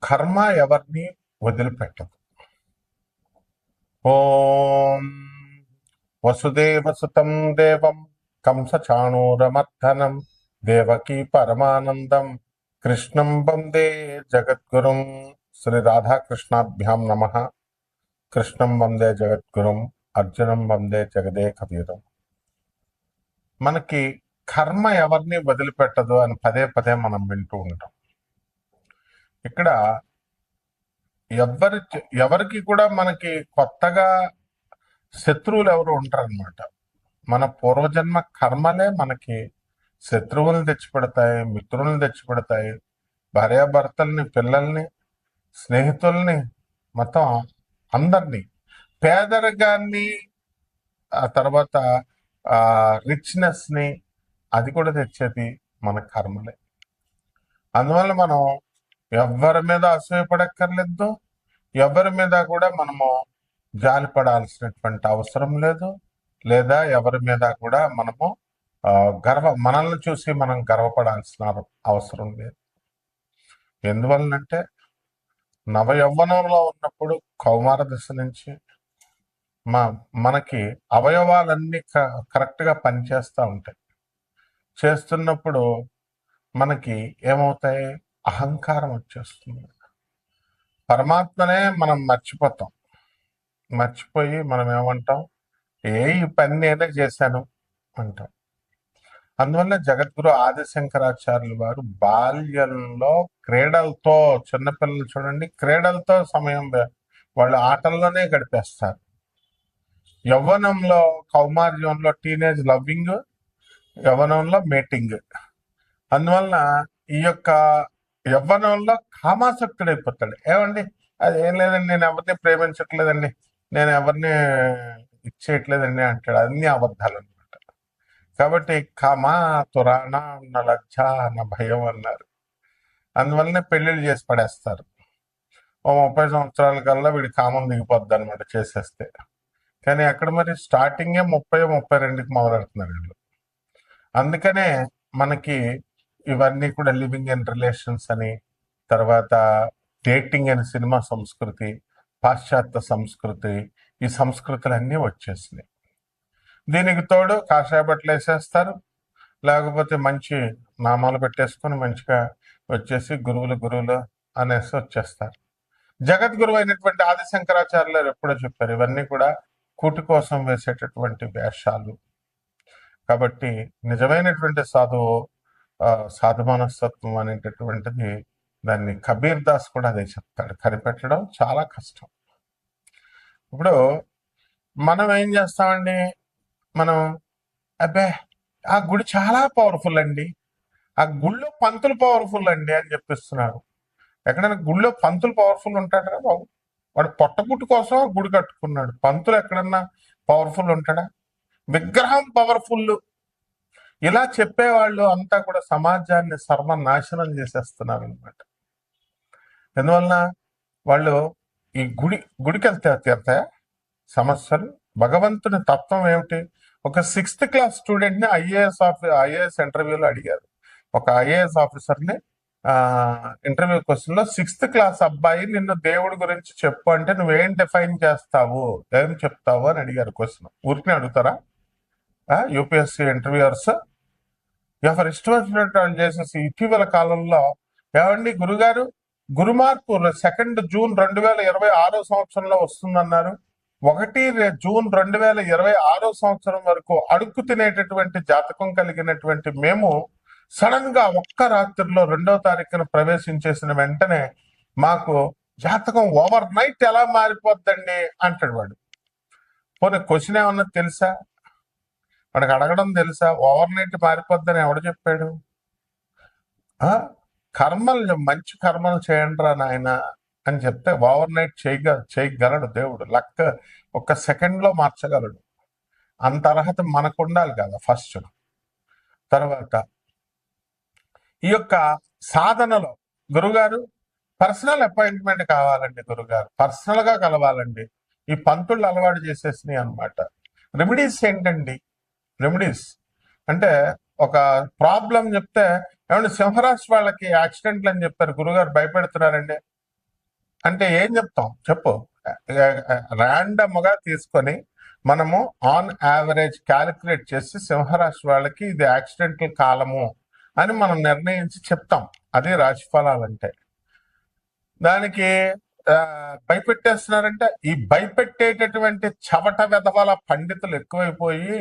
కర్మ ఎవరిని వదిలిపెట్టదు. ఓం వసుదేవసుతం దేవం కంసచాణూరమర్దనం దేవకీ పరమానందం కృష్ణం వందే జగద్గురుం. శ్రీ రాధాకృష్ణాభ్యాం నమ. కృష్ణం వందే జగద్గురుం, అర్జునం వందే జగదేకవీరం. మనకి కర్మ ఎవరిని వదిలిపెట్టదు అని పదే పదే మనం వింటూ ఉంటాం. ఇక్కడ ఎవరికి కూడా మనకి కొత్తగా శత్రువులు ఎవరు ఉంటారనమాట. మన పూర్వజన్మ కర్మలే మనకి శత్రువులను తెచ్చిపెడతాయి, మిత్రులను తెచ్చిపెడతాయి, భార్యాభర్తల్ని, పిల్లల్ని, స్నేహితుల్ని, మొత్తం అందరినీ, పేదరికాన్ని, ఆ తర్వాత రిచ్నెస్ ని, అది కూడా తెచ్చేది మన కర్మలే. అందువల్ల మనం ఎవరి మీద అసూయపడక్కర్లేదు, ఎవరి మీద కూడా మనము జాలి పడాల్సినటువంటి అవసరం లేదు, లేదా ఎవరి మీద కూడా మనము మనల్ని చూసి మనం గర్వపడాల్సిన అవసరం లేదు. ఎందువలనంటే నవ యవ్వనంలో ఉన్నప్పుడు కౌమార దశ నుంచి మనకి అవయవాలన్నీ కరెక్ట్గా పనిచేస్తూ ఉంటాయి. చేస్తున్నప్పుడు మనకి ఏమవుతాయి? అహంకారం వచ్చేస్తుంది. పరమాత్మనే మనం మర్చిపోయి మనం ఏమంటాం? ఈ పని నేనే చేశాను అంటాం. అందువల్ల జగద్గురు ఆదిశంకరాచార్యులు వారు బాల్యంలో క్రీడలతో, చిన్నపిల్లలు చూడండి, క్రీడలతో సమయం వాళ్ళు ఆటల్లోనే గడిపేస్తారు. యవ్వనంలో, కౌమార్యంలో టీనేజ్ లవ్వింగ్, యవ్వనంలో మేటింగ్. అందువలన ఈ యొక్క యవ్వనంలో కామాసక్తుడైపోతాడు. ఏమండి, అది ఏం లేదండి, నేను ఎవరిని ప్రేమించట్లేదండి, నేను ఎవరిని ఇచ్చేయట్లేదండి అంటాడు. అన్ని అబద్ధాలు అనమాట. కాబట్టి కామా తురాణ అన్న లజ్జ అన్న భయం అన్నారు. అందువల్లనే పెళ్లిళ్ళు చేసి పడేస్తారు. ఓ 30 సంవత్సరాల కల్లా వీడి కామం దిగిపోద్ది అనమాట చేసేస్తే. కానీ అక్కడ మరి స్టార్టింగే 30-32కి మొదలెడుతున్నారు వీళ్ళు. అందుకనే మనకి ఇవన్నీ కూడా లివింగ్ ఇన్ రిలేషన్స్ అని, తర్వాత డేటింగ్ అని సినిమా సంస్కృతి, పాశ్చాత్య సంస్కృతి, ఈ సంస్కృతులన్నీ వచ్చేసినాయి. దీనికి తోడు కాషాయ బట్టలు వేసేస్తారు, లేకపోతే మంచి నామాలు పెట్టేసుకొని మంచిగా వచ్చేసి గురువులు అనేసి వచ్చేస్తారు. జగద్గురువు అయినటువంటి ఆదిశంకరాచార్యులు ఎప్పుడో చెప్పారు, ఇవన్నీ కూడా కూటి కోసం వేసేటటువంటి వేషాలు. కాబట్టి నిజమైనటువంటి సాధు మనస్తత్వం అనేటటువంటిది, దాన్ని కబీర్ దాస్ కూడా అదే చెప్తాడు, కనిపెట్టడం చాలా కష్టం. ఇప్పుడు మనం ఏం చేస్తామండి? మనం అబ్బే ఆ గుడి చాలా పవర్ఫుల్ అండి, ఆ గుళ్ళో పంతులు పవర్ఫుల్ అండి అని చెప్పిస్తున్నారు. ఎక్కడైనా గుళ్ళో పంతులు పవర్ఫుల్ ఉంటాడా బాబు? వాడు పొట్టపుట్టు కోసం గుడి కట్టుకున్నాడు. పంతులు ఎక్కడన్నా పవర్ఫుల్ ఉంటాడా? విగ్రహం పవర్ఫుల్. ఇలా చెప్పేవాళ్ళు అంతా కూడా సమాజాన్ని సర్వనాశనం చేసేస్తున్నారు అనమాట. ఎందువలన వాళ్ళు ఈ గుడికి వెళ్తే తీరుతాయా సమస్యలు? భగవంతుని తత్వం ఏమిటి? ఒక 6th క్లాస్ స్టూడెంట్ ని ఐఏఎస్ ఇంటర్వ్యూలో అడిగారు. ఒక ఐఏఎస్ ఆఫీసర్ని ఇంటర్వ్యూ క్వశ్చన్ లో 6th క్లాస్ అబ్బాయి నిన్ను దేవుడి గురించి చెప్పు అంటే నువ్వేం డిఫైన్ చేస్తావు, ఏం చెప్తావు అని అడిగారు క్వశ్చన్. ఊరికి అడుగుతారా యూపీఎస్సీ ఇంటర్వ్యూయర్స్? ఎవరు ఇష్టం వచ్చినట్టు వాళ్ళు చేసేసి ఇటీవల కాలంలో, ఏమండి గురుగారు, గురుమార్పు 2 జూన్ 2026 సంవత్సరంలో వస్తుందన్నారు. 1 జూన్ 2026 సంవత్సరం వరకు అడుక్కు తినేటటువంటి జాతకం కలిగినటువంటి మేము సడన్ గా ఒక్క రాత్రిలో 2వ తారీఖున ప్రవేశించేసిన వెంటనే మాకు జాతకం ఓవర్ నైట్ ఎలా మారిపోద్దండి అంటాడు వాడు. పోనీ క్వశ్చన్ ఏమన్నా తెలుసా? వాడికి అడగడం తెలుసా? ఓవర్ నైట్ మారిపోద్దని ఎవడు చెప్పాడు? మంచి కర్మలు చేయండి రా నాయన అని చెప్తే ఓవర్ నైట్ చేయగలడు దేవుడు. లక్ ఒక సెకండ్ లో మార్చగలడు. అంత అర్హత మనకు ఉండాలి కదా ఫస్ట్. తర్వాత ఈ యొక్క సాధనలో గురుగారు పర్సనల్ అపాయింట్మెంట్ కావాలండి, గురుగారు పర్సనల్ గా కలవాలండి, ఈ పంతుళ్ళు అలవాటు చేసేసినాయి అనమాట. రెమెడీస్ ఏంటండి? రెమెడీస్ అంటే ఒక ప్రాబ్లం చెప్తే, ఏమంటే సింహరాశి వాళ్ళకి యాక్సిడెంట్లు అని చెప్పారు, గురుగారు భయపెడుతున్నారండి. అంటే ఏం చెప్తాం చెప్పు. ర్యాండమ్ గా తీసుకొని మనము ఆన్ యావరేజ్ క్యాలిక్యులేట్ చేసి సింహరాశి వాళ్ళకి ఇది యాక్సిడెంటల్ కాలము అని మనం నిర్ణయించి చెప్తాం. అది రాశి ఫలాలంటే. దానికి ఆ, భయపెట్టేస్తున్నారంటే ఈ భయపెట్టేటటువంటి చవట వెధవల పండితులు ఎక్కువైపోయి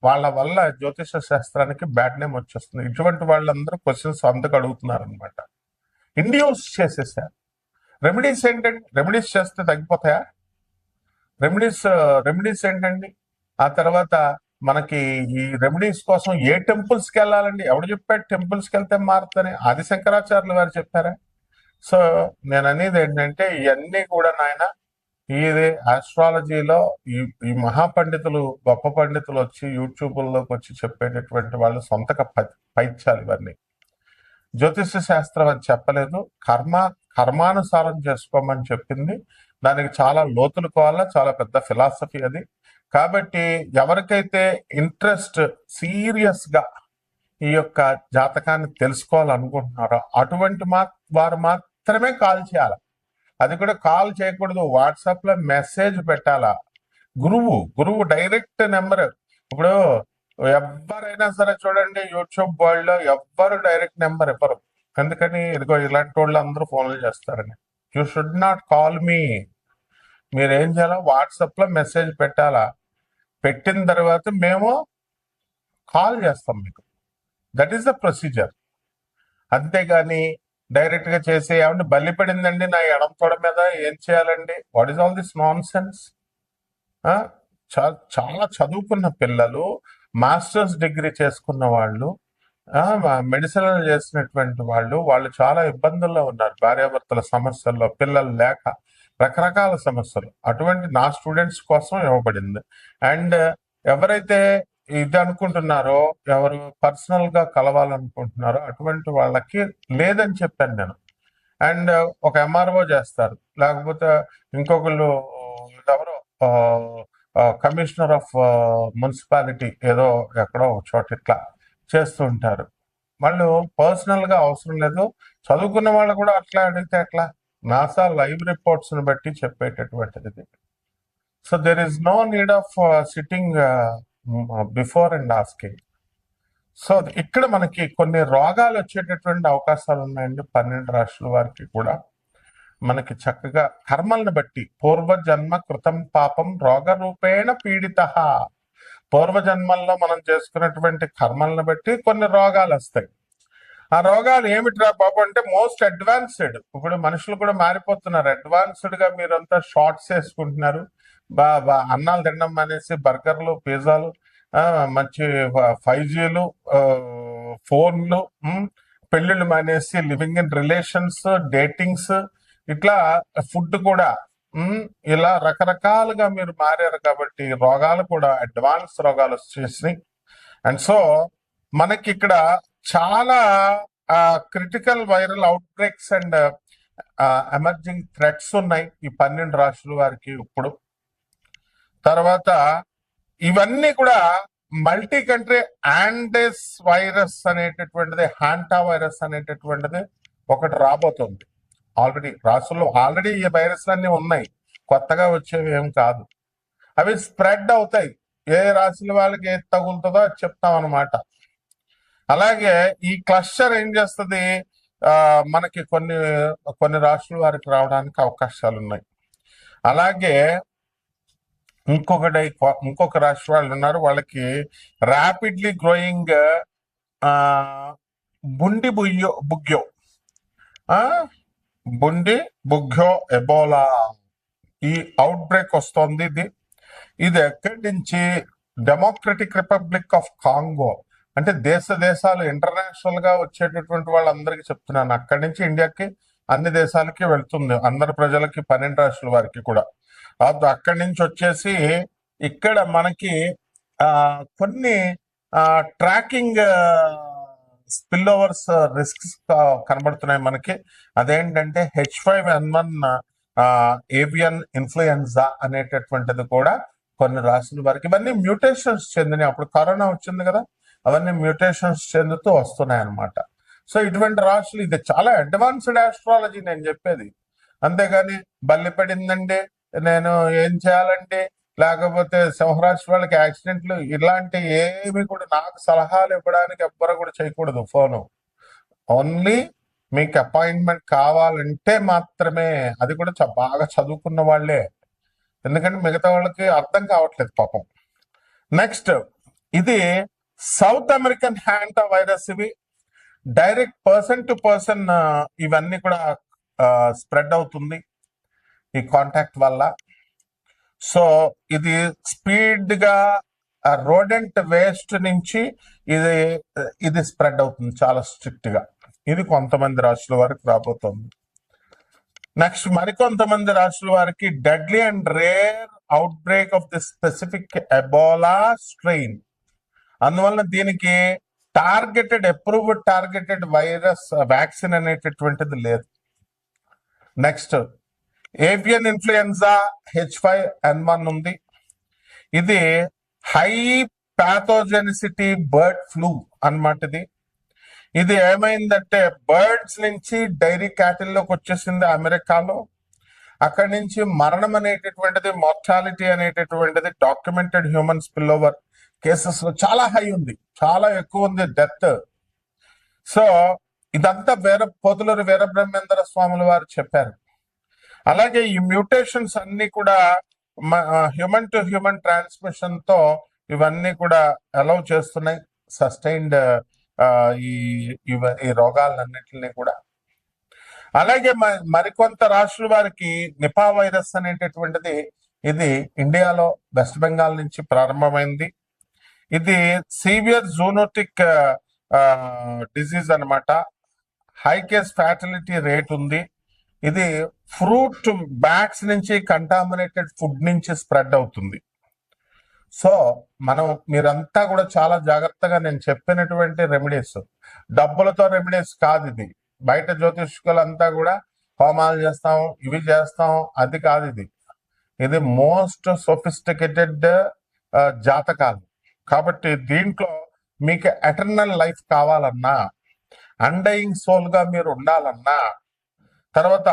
వాళ్ళ వల్ల జ్యోతిష శాస్త్రానికి బ్యాడ్ నేమ్ వచ్చేస్తుంది. ఇటువంటి వాళ్ళందరూ క్వశ్చన్స్ అందుకు అడుగుతున్నారు అనమాట. ఇండ్యూస్ చేసేసారు. రెమెడీస్ ఏంటండి? రెమెడీస్ చేస్తే తగ్గిపోతాయా? రెమెడీస్ ఏంటండి? ఆ తర్వాత మనకి ఈ రెమెడీస్ కోసం ఏ టెంపుల్స్ కి వెళ్ళాలండి? ఎవడు చెప్పాడు టెంపుల్స్ కి వెళ్తే మారుతానే? ఆది శంకరాచార్యులు వారు చెప్పారా? సో నేను అనేది ఏంటంటే ఇవన్నీ కూడా నాయన ఇది ఆస్ట్రాలజీలో ఈ ఈ మహాపండితులు గొప్ప పండితులు వచ్చి యూట్యూబ్లోకి వచ్చి చెప్పేటటువంటి వాళ్ళు సొంతగా పైత్యాలు ఇవన్నీ. జ్యోతిష శాస్త్రం అని చెప్పలేదు, కర్మానుసారం చేసుకోమని చెప్పింది. దానికి చాలా లోతులు కావాలా, చాలా పెద్ద ఫిలాసఫీ అది. కాబట్టి ఎవరికైతే ఇంట్రెస్ట్ సీరియస్ గా ఈ యొక్క జాతకాన్ని తెలుసుకోవాలనుకుంటున్నారో అటువంటి వారు మాత్రమే కాల్ చేయాలి. అది కూడా కాల్ చేయకూడదు, వాట్సాప్ లో మెసేజ్ పెట్టాలా. గురువు డైరెక్ట్ నెంబర్. ఇప్పుడు ఎవరైనా సరే చూడండి, యూట్యూబ్ వరల్డ్ లో ఎవ్వరు డైరెక్ట్ నెంబర్ ఇవ్వరు. ఎందుకని? ఇదిగో ఇలాంటి వాళ్ళు అందరూ ఫోన్లు చేస్తారని. You should not call me. మీరేం చేయాలా? వాట్సాప్ లో మెసేజ్ పెట్టాలా. పెట్టిన తర్వాత మేము కాల్ చేస్తాం మీకు. That is the procedure. అంతేగాని డైరెక్ట్ గా చేసి ఏమంటే బల్లి పడిందండి నా ఎడం తొడ మీద, ఏం చేయాలండి? What is all this non sense? చాలా చదువుకున్న పిల్లలు, మాస్టర్స్ డిగ్రీ చేసుకున్న వాళ్ళు, మెడిసిన్ చేసినటువంటి వాళ్ళు చాలా ఇబ్బందుల్లో ఉన్నారు. భార్యాభర్తల సమస్యల్లో, పిల్లలు లేక, రకరకాల సమస్యలు. అటువంటి నా స్టూడెంట్స్ కోసం ఇవ్వబడింది. అండ్ ఎవరైతే ఇది అనుకుంటున్నారో, ఎవరు పర్సనల్ గా కలవాలనుకుంటున్నారో అటువంటి వాళ్ళకి లేదని చెప్పాను నేను. అండ్ ఒక ఎంఆర్ఓ చేస్తారు, లేకపోతే ఇంకొకళ్ళు ఎవరో కమిషనర్ ఆఫ్ మున్సిపాలిటీ ఏదో ఎక్కడో చోట ఇట్లా చేస్తూ ఉంటారు. వాళ్ళు పర్సనల్ గా అవసరం లేదు. చదువుకున్న వాళ్ళు కూడా అట్లా అడిగితే ఎట్లా? నాసా లైవ్ రిపోర్ట్స్ ని బట్టి చెప్పేటటువంటిది. So there is no need of sitting before and asking. So ఇక్కడ మనకి కొన్ని రోగాలు వచ్చేటటువంటి అవకాశాలు ఉన్నాయండి 12 రాశుల వారికి కూడా. మనకి చక్కగా కర్మలను బట్టి పూర్వజన్మ కృతం పాపం రోగ రూపేణ పీడిత. పూర్వజన్మల్లో మనం చేసుకున్నటువంటి కర్మలను బట్టి కొన్ని రోగాలు వస్తాయి. ఆ రోగాలు ఏమిట్రా బాబు అంటే మోస్ట్ అడ్వాన్స్డ్. ఇప్పుడు మనుషులు కూడా మారిపోతున్నారు. అడ్వాన్స్డ్ గా మీరంతా షార్ట్స్ వేసుకుంటున్నారు, అన్నాలు తినడం అనేసి బర్గర్లు, పిజ్జాలు, మంచి 5Gలు, ఫోన్లు, పెళ్లిళ్ళు మానేసి లివింగ్ ఇన్ రిలేషన్స్, డేటింగ్స్, ఇట్లా ఫుడ్ కూడా ఇలా రకరకాలుగా మీరు మారారు. కాబట్టి రోగాలు కూడా అడ్వాన్స్ రోగాలు వచ్చేసినాయి. అండ్ సో మనకి ఇక్కడ చాలా critical viral outbreaks and emerging threats ఉన్నాయి ఈ 12 రాశుల వారికి ఇప్పుడు. తర్వాత ఇవన్నీ కూడా మల్టీ కంట్రీ యాండెస్ వైరస్ అనేటటువంటిది, హాంటా వైరస్ అనేటటువంటిది ఒకటి రాబోతుంది. ఆల్రెడీ రాసుల్లో ఆల్రెడీ ఈ వైరస్లన్నీ ఉన్నాయి, కొత్తగా వచ్చేవి ఏం కాదు. అవి స్ప్రెడ్ అవుతాయి. ఏ రాశుల వాళ్ళకి ఏది తగులుతుందో అది చెప్తాం అనమాట. అలాగే ఈ క్లస్టర్ ఏం చేస్తుంది, మనకి కొన్ని రాశుల వారికి రావడానికి అవకాశాలు ఉన్నాయి. అలాగే ఇంకొక రాశి వాళ్ళు ఉన్నారు, వాళ్ళకి ర్యాపిడ్లీ గ్రోయింగ్ బుండి బుగ్యో ఎబోలా ఈ అవుట్ బ్రేక్ వస్తుంది. ఇది ఎక్కడి నుంచి? Democratic republic of Congo. అంటే దేశాలు ఇంటర్నేషనల్ గా వచ్చేటటువంటి వాళ్ళందరికీ చెప్తున్నాను, అక్కడి నుంచి ఇండియాకి అన్ని దేశాలకి వెళ్తుంది, అందరి ప్రజలకి 12 రాశుల వారికి కూడా. అక్కడి నుంచి వచ్చేసి ఇక్కడ మనకి కొన్ని ట్రాకింగ్ స్పిల్ ఓవర్స్ రిస్క్స్ కనబడుతున్నాయి మనకి. అదేంటంటే H5N1 ఏవియన్ ఇన్ఫ్లుయెన్జా అనేటటువంటిది కూడా కొన్ని రాశుల వారికి. ఇవన్నీ మ్యూటేషన్స్ చెందినాయి. అప్పుడు కరోనా వచ్చింది కదా, అవన్నీ మ్యూటేషన్స్ చెందుతూ వస్తున్నాయి అనమాట. సో ఇటువంటి రాశులు, ఇది చాలా అడ్వాన్స్డ్ ఆస్ట్రాలజీ నేను చెప్పేది. అంతేగాని బల్లి పడిందండి, నేను ఏం చేయాలండి, లేకపోతే సింహరాశి వాళ్ళకి యాక్సిడెంట్లు ఇలాంటి ఏమి కూడా నాకు సలహాలు ఇవ్వడానికి ఎవ్వరు కూడా చేయకూడదు ఫోను. ఓన్లీ మీకు అపాయింట్మెంట్ కావాలంటే మాత్రమే, అది కూడా బాగా చదువుకున్న వాళ్ళే, ఎందుకంటే మిగతా వాళ్ళకి అర్థం కావట్లేదు పాపం. నెక్స్ట్, ఇది సౌత్ అమెరికన్ హ్యాండ్ వైరస్. ఇవి డైరెక్ట్ పర్సన్ టు పర్సన్ ఇవన్నీ కూడా స్ప్రెడ్ అవుతుంది ఈ కాంటాక్ట్ వల్ల. సో ఇది స్పీడ్ గా రోడెంట్ వేస్ట్ నుంచి ఇది ఇది స్ప్రెడ్ అవుతుంది చాలా స్ట్రిక్ట్ గా. ఇది కొంతమంది రాష్ట్రాల వారికి రాబోతోంది. నెక్స్ట్, మరికొంతమంది రాష్ట్రాల వారికి deadly and rare out break of the specific Ebola strain. అందువల్ల దీనికి అప్రూవ్డ్ టార్గెటెడ్ వైరస్ వ్యాక్సిన్ అనేటటువంటిది లేదు. నెక్స్ట్, ఏవియన్ ఇన్ఫ్లుయెన్జా H5N1 ఉంది. ఇది హై ప్యాథోజెనిసిటీ బర్డ్ ఫ్లూ అన్నమాట. ఇది ఏమైందంటే బర్డ్స్ నుంచి డైరీ క్యాటిల్లోకి వచ్చేసింది అమెరికాలో. అక్కడి నుంచి మరణం అనేటటువంటిది, మార్టాలిటీ అనేటటువంటిది documented human spill over cases లో చాలా హై ఉంది, చాలా ఎక్కువ ఉంది డెత్. సో ఇదంతా పోతులూరి వీరబ్రహ్మేంద్ర స్వాముల వారు చెప్పారు. అలాగే ఈ మ్యూటేషన్స్ అన్ని కూడా హ్యూమన్ టు హ్యూమన్ ట్రాన్స్మిషన్ తో ఇవన్నీ కూడా అలౌ చేస్తున్నాయి సస్టైన్డ్ ఈ రోగాలన్నింటినీ కూడా. అలాగే మరికొంత రాష్ట్రాల వారికి నిపా వైరస్ అనేటటువంటిది, ఇది ఇండియాలో వెస్ట్ బెంగాల్ నుంచి ప్రారంభమైంది. ఇది సీవియర్ జూనోటిక్ డిజీజ్ అన్నమాట. హై కేస్ ఫ్యాటిలిటీ రేట్ ఉంది. ఇది ఫ్రూట్ బ్యాగ్స్ నుంచి, కంటామినేటెడ్ ఫుడ్ నుంచి స్ప్రెడ్ అవుతుంది. సో మీరంతా కూడా చాలా జాగ్రత్తగా, నేను చెప్పినటువంటి రెమెడీస్ డబ్బులతో రెమెడీస్ కాదు. ఇది బయట జ్యోతిష్కులంతా కూడా హోమాలు చేస్తాం, ఇవి చేస్తాం, అది కాదు. ఇది మోస్ట్ సోఫిస్టికేటెడ్ జాతకాలు. కాబట్టి దీంట్లో మీకు ఎటర్నల్ లైఫ్ కావాలన్నా, అన్డయింగ్ సోల్ గా మీరు ఉండాలన్నా, తర్వాత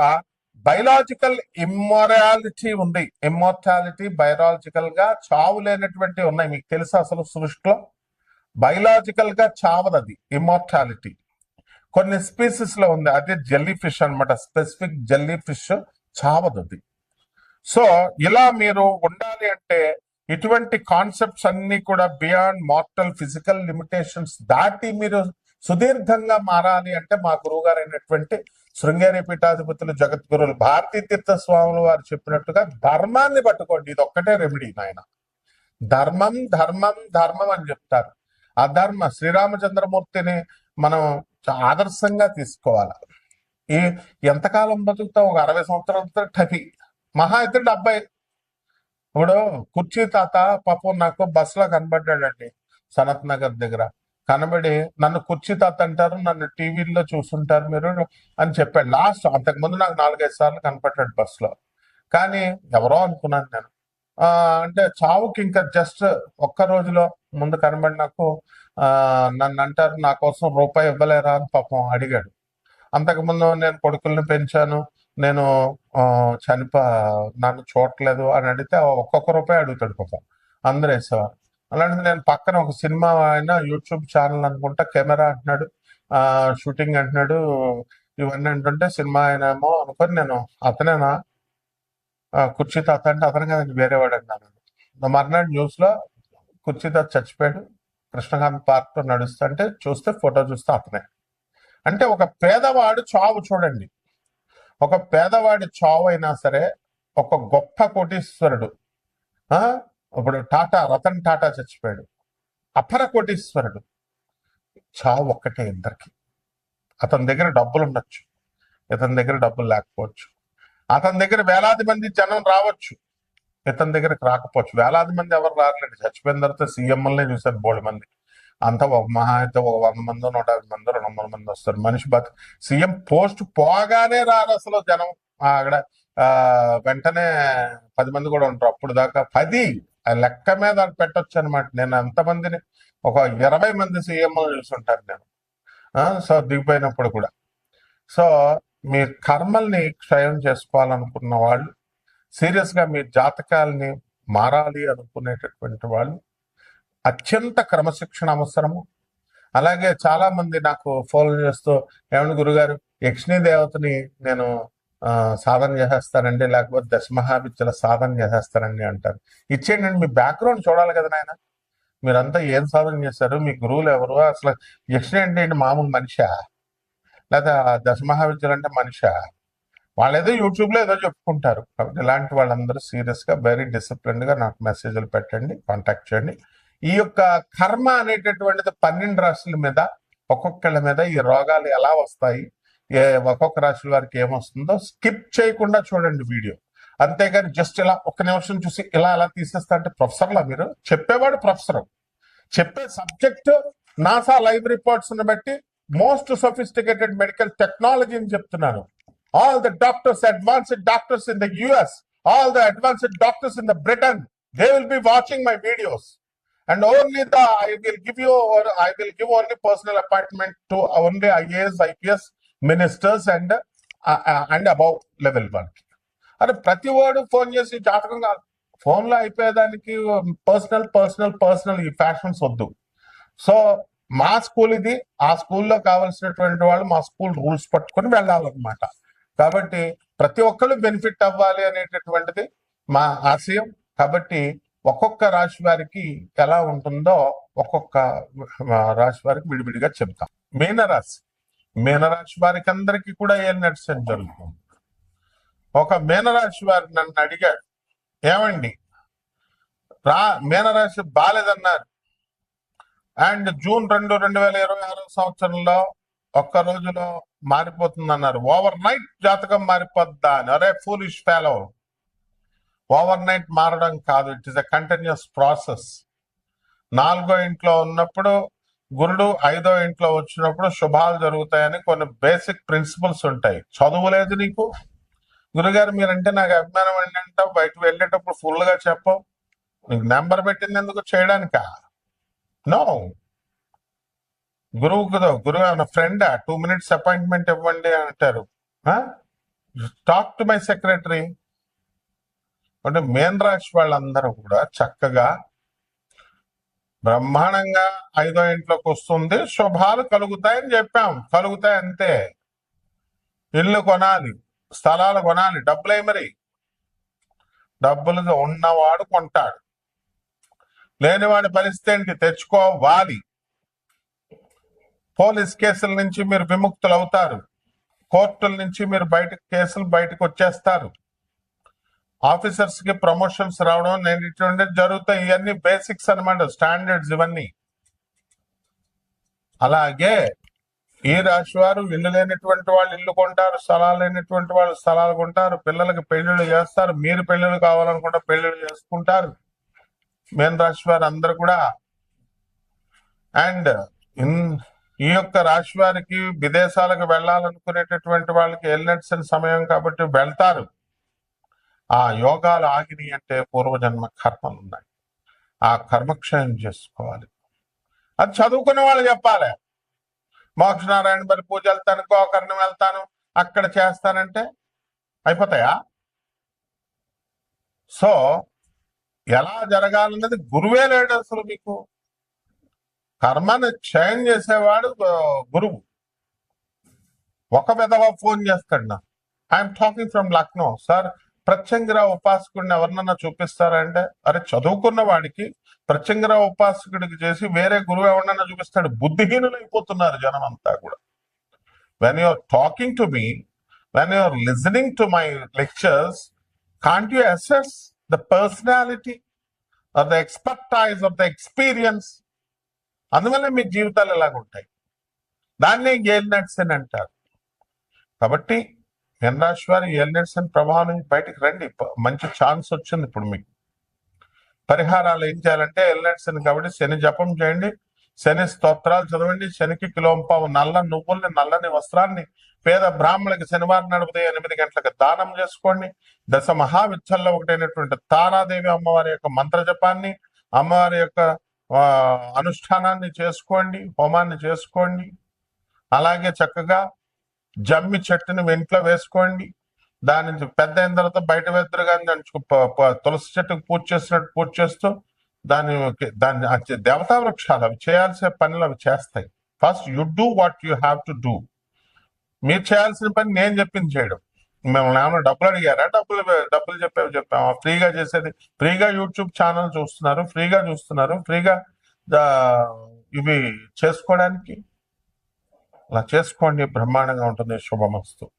బయలాజికల్ ఇమ్మొరాలిటీ ఉంది. ఇమ్మోర్టాలిటీ బయలాజికల్ గా చావు లేనటువంటి ఉన్నాయి. మీకు తెలుసా అసలు సృష్టిలో బయలాజికల్ గా చావదది ఇమ్మోర్టాలిటీ. కొన్ని స్పీసీస్ లో ఉంది, అదే జెల్లీ ఫిష్ అనమాట. స్పెసిఫిక్ జెల్లీ ఫిష్ చావదది. సో ఇలా మీరు ఉండాలి అంటే ఇటువంటి కాన్సెప్ట్స్ అన్ని కూడా బియాండ్ మార్టల్ ఫిజికల్ లిమిటేషన్స్ దాటి మీరు సుదీర్ఘంగా మారాలి అంటే మా గురువు గారు అయినటువంటి శృంగేరి పీఠాధిపతులు జగద్గురులు భారతీ తీర్థ స్వాములు వారు చెప్పినట్టుగా ధర్మాన్ని పట్టుకోండి. ఇది ఒక్కటే రెమెడీ నాయన. ధర్మం ధర్మం ధర్మం అని చెప్తారు. అధర్మ శ్రీరామచంద్రమూర్తిని మనం ఆదర్శంగా తీసుకోవాలి. ఎంతకాలం బతుకుతాం? ఒక 60 సంవత్సరాలతో టపి, మహా అయితే 70. ఇప్పుడు కుర్చీ తాత పాపం నాకు బస్సులో కనబడ్డాడండి సనత్ నగర్ దగ్గర. కనబడి నన్ను కుర్చీ తాత అంటారు, నన్ను టీవీలో చూసుంటారు మీరు అని చెప్పాడు. లాస్ట్ అంతకుముందు నాకు 4-5 సార్లు కనపడ్డాడు బస్సులో. కానీ ఎవరో అనుకున్నాను నేను. అంటే చావుకి ఇంకా జస్ట్ ఒక్క రోజులో ముందు కనబడి నాకు నన్ను అంటారు, నా కోసం రూపాయి ఇవ్వలేరా అని పాపం అడిగాడు. అంతకుముందు నేను కొడుకుల్ని పెంచాను, నేను నన్ను చూడట్లేదు అని అడిగితే ఒక్కొక్క రూపాయి అడుగుతాడు పాపం. అందరూ వేసేవారు. అలాంటిది నేను పక్కన ఒక సినిమా ఆయన యూట్యూబ్ ఛానల్ అనుకుంటా, కెమెరా అంటున్నాడు, షూటింగ్ అంటున్నాడు, ఇవన్నీ అంటుంటే సినిమా ఆయన ఏమో అనుకొని నేను అతనేనా కుర్చీ తాత అంటే అతను కదండి వేరేవాడు అన్నాను. మర్నాడు న్యూస్ లో కుర్చీ తాత చచ్చిపోయాడు, కృష్ణకాంత్ పార్క్ లో నడుస్తుంటే చూస్తే ఫోటో చూస్తే అతనే. అంటే ఒక పేదవాడు చావు చూడండి, ఒక పేదవాడి చావు అయినా సరే ఒక గొప్ప కోటీశ్వరుడు, ఇప్పుడు రతన్ టాటా చచ్చిపోయాడు, అపర కోటీశ్వరుడు. చావు ఒక్కటే ఇద్దరికి. అతని దగ్గర డబ్బులు ఉండొచ్చు, ఇతని దగ్గర డబ్బులు లేకపోవచ్చు. అతని దగ్గర వేలాది మంది జనం రావచ్చు, ఇతని దగ్గరకు రాకపోవచ్చు. వేలాది మంది ఎవరు రారులేండి. చచ్చిపోయిన తర్వాత సీఎంఎల్నే చూశారు బోల్డ్ మంది. అంతా ఒక మహా అయితే ఒక 100 మంది 150 మంది 200 మంది వస్తారు. మనిషి సీఎం పోస్ట్ పోగానే రారు అసలు జనం. అక్కడ వెంటనే 10 మంది కూడా ఉంటారు. అప్పుడు దాకా 10 లెక్క మీద పెట్టొచ్చు అనమాట. నేను అంతమందిని ఒక 20 మంది సీఎం చూసుంటాను నేను. సో దిగిపోయినప్పుడు కూడా. సో మీ కర్మల్ని క్షయం చేసుకోవాలనుకున్న వాళ్ళు, సీరియస్ గా మీ జాతకాల్ని మారాలి అనుకునేటటువంటి వాళ్ళు, అత్యంత క్రమశిక్షణ అవసరము. అలాగే చాలా మంది నాకు ఫోన్ చేస్తూ, ఏమన్నా గురుగారు యక్షిణీ దేవతని నేను సాధన చేసేస్తానండి, లేకపోతే దశమహావిద్యల సాధన చేసేస్తానండి అంటారు. ఇచ్చేయండి, మీ బ్యాక్గ్రౌండ్ చూడాలి కదా నాయన. మీరంతా ఏం సాధన చేశారు, మీ గురువులు ఎవరు, అసలు యక్షిణి అంటే ఏంటి, మామూలు మనిషా, లేదా దశమహావిద్యలు అంటే మనిషా? వాళ్ళు ఏదో యూట్యూబ్ లో ఏదో చెప్పుకుంటారు. కాబట్టి ఇలాంటి వాళ్ళందరూ సీరియస్ గా వెరీ డిసిప్లిన్డ్ గా నాకు మెసేజ్లు పెట్టండి, కాంటాక్ట్ చేయండి. ఈ యొక్క కర్మ అనేటటువంటిది 12 రాశుల మీద, ఒక్కొక్కళ్ళ మీద ఈ రోగాలు ఎలా వస్తాయి, ఒక్కొక్క రాశుల వారికి ఏమొస్తుందో స్కిప్ చేయకుండా చూడండి వీడియో. అంతేగాని జస్ట్ ఇలా ఒక్క నిమిషం చూసి ఇలా అలా తీసేస్తా అంటే ప్రొఫెసర్లా మీరు? చెప్పేవాడు ప్రొఫెసర్, చెప్పే సబ్జెక్ట్ నాసా లైవ్ రిపోర్ట్స్ బట్టి మోస్ట్ సొఫిస్టికేటెడ్ మెడికల్ టెక్నాలజీ అని చెప్తున్నాను. All the doctors, advanced doctors in the US, all the advanced doctors in the Britain, they will be watching my videos. And only I will give you, or I will give only personal appointment to only IAS, IPS ministers and above level one. అరే ప్రతి వాడు phone చేసి జాతకం కాదు, phone లో అయిపోయేదానికి personal personal personal ఈ fashions వద్దు. So మా స్కూల్ ఇది, ఆ స్కూల్లో కావాల్సినటువంటి వాళ్ళు మా స్కూల్ రూల్స్ పట్టుకొని వెళ్ళాలన్నమాట. కాబట్టి ప్రతి ఒక్కరు బెనిఫిట్ అవ్వాలి అనేటటువంటిది మా ఆశయం. కాబట్టి ఒక్కొక్క రాశి వారికి ఎలా ఉంటుందో ఒక్కొక్క రాశి వారికి విడివిడిగా చెప్తాం. మీనరాశి వారికి అందరికీ కూడా ఏం నడిచని జరుగుతుంది. ఒక మీనరాశి వారు నన్ను అడిగాడు, ఏమండి మీనరాశి బాలేదన్నారు, అండ్ జూన్ 2, 2026 సంవత్సరంలో ఒక్క రోజులో మారిపోతుంది అన్నారు. ఓవర్ నైట్ జాతకం మారిపోద్దా అని. అరే ఫూలిష్ ఫెలో, ఓవర్ నైట్ మారడం కాదు, it is a continuous process. 4వ ఇంట్లో ఉన్నప్పుడు గురుడు 5వ ఇంట్లో వచ్చినప్పుడు శుభాలు జరుగుతాయని కొన్ని బేసిక్ ప్రిన్సిపల్స్ ఉంటాయి. చదువు లేదు నీకు, గురుగారు మీరంటే నాకు అభిమానం అండి అంటావు, బయటకు వెళ్ళేటప్పుడు ఫుల్ గా చెప్పవు, నీకు నెంబర్ పెట్టింది ఎందుకు చేయడానికా? నో. గురువు ఏమన్నా ఫ్రెండా? 2 minutes అపాయింట్మెంట్ ఇవ్వండి అంటారు. Talk to my secretary. అంటే మేన్ రాశి వాళ్ళందరూ కూడా చక్కగా బ్రహ్మాండంగా 5వ ఇంట్లోకి వస్తుంది, శుభాలు కలుగుతాయని చెప్పాం. కలుగుతాయి అంతే. ఇల్లు కొనాలి, స్థలాలు కొనాలి, డబ్బులే మరి. డబ్బులు ఉన్నవాడు కొంటాడు, లేనివాడి పరిస్థితి ఏంటి? తెచ్చుకోవాలి. పోలీస్ కేసుల నుంచి మీరు విముక్తులు అవుతారు, కోర్టుల నుంచి మీరు కేసులు బయటకు వచ్చేస్తారు, ఆఫీసర్స్ కి ప్రమోషన్స్ రావడం జరుగుతాయి. ఇవన్నీ బేసిక్స్ అన్నమాట, స్టాండర్డ్స్ ఇవన్నీ. అలాగే ఈ రాశి వారు ఇల్లు లేనటువంటి వాళ్ళు ఇల్లు కొంటారు, స్థలాలు లేనటువంటి వాళ్ళు స్థలాలు కొంటారు, పిల్లలకి పెళ్లిళ్ళు చేస్తారు, మీరు పెళ్లిళ్ళు కావాలనుకుంటే పెళ్లిళ్ళు చేసుకుంటారు. మేన్ రాశి వారు అందరు కూడా. అండ్ ఈ యొక్క రాశి వారికి విదేశాలకు వెళ్ళాలనుకునేటటువంటి వాళ్ళకి వెళ్ళిన సమయం కాబట్టి వెళ్తారు. ఆ యోగాలు ఆగిని అంటే పూర్వజన్మ కర్మలు ఉన్నాయి, ఆ కర్మక్షయం చేసుకోవాలి. అది చదువుకునే వాళ్ళు చెప్పాలి. మోక్షనారాయణ బలి పూజ వెళ్తాను, గోకర్ణం వెళ్తాను, అక్కడ చేస్తానంటే అయిపోతాయా? సో ఎలా జరగాలన్నది గురువే లేడు అసలు. మీకు కర్మని క్షయం చేసేవాడు గురువు. ఒక విధవ ఫోన్ చేస్తాడు నాకు, I'm talking from Lucknow, sir ప్రత్యంగిరావు ఉపాసకుడిని ఎవరినన్నా చూపిస్తారంటే, అరే చదువుకున్న వాడికి ప్రత్యంగిరావు ఉపాసకుడికి చేసి వేరే గురువు ఎవరినన్నా చూపిస్తాడు? బుద్ధిహీనులు అయిపోతున్నారు జనం అంతా కూడా. When you're talking to me, when you're listening to my lectures, can't you assess the personality or the expertise of the experience? అందువల్ల మీ జీవితాలు ఎలాగుంటాయి, దాన్నే ఏలినట్స్ అని అంటారు. కాబట్టి మీనరాశి వారి ఏలినట్స్ అని ప్రభావం నుంచి బయటకు రండి. మంచి ఛాన్స్ వచ్చింది ఇప్పుడు మీకు. పరిహారాలు ఏం చేయాలంటే ఏలినట్స్ అని కాబట్టి శని జపం చేయండి, శని స్తోత్రాలు చదవండి, శనికి కిలోంపావు నల్ల నువ్వుల్ని, నల్లని వస్త్రాన్ని పేద బ్రాహ్మణులకి శనివారం నడిపితే 8 గంటలకు దానం చేసుకోండి. దశ మహావిద్యల్లో ఒకటైనటువంటి తారాదేవి అమ్మవారి యొక్క మంత్ర జపాన్ని, అమ్మవారి యొక్క అనుష్ఠానాన్ని చేసుకోండి, హోమాన్ని చేసుకోండి. అలాగే చక్కగా జమ్మి చెట్టుని మీ ఇంట్లో వేసుకోండి. దాని నుంచి పెద్ద అయిన తర్వాత బయట వేద్దరు కానీ దాని తులసి చెట్టుకు పూజ చేసినట్టు పూజ చేస్తూ దాన్ని దేవతా వృక్షాలు అవి చేయాల్సిన పనులు అవి చేస్తాయి. First you do what you have to do. మీరు చేయాల్సిన పని నేను చెప్పింది చేయడం. మిమ్మల్ని ఏమైనా డబ్బులు అడిగారా? డబ్బులు చెప్పాము. ఫ్రీగా చేసేది, ఫ్రీగా యూట్యూబ్ ఛానల్ చూస్తున్నారు, ఫ్రీగా చూస్తున్నారు, ఫ్రీగా ఇవి చేసుకోవడానికి. అలా చేసుకోండి, బ్రహ్మాండంగా ఉంటుంది. శుభమస్తు.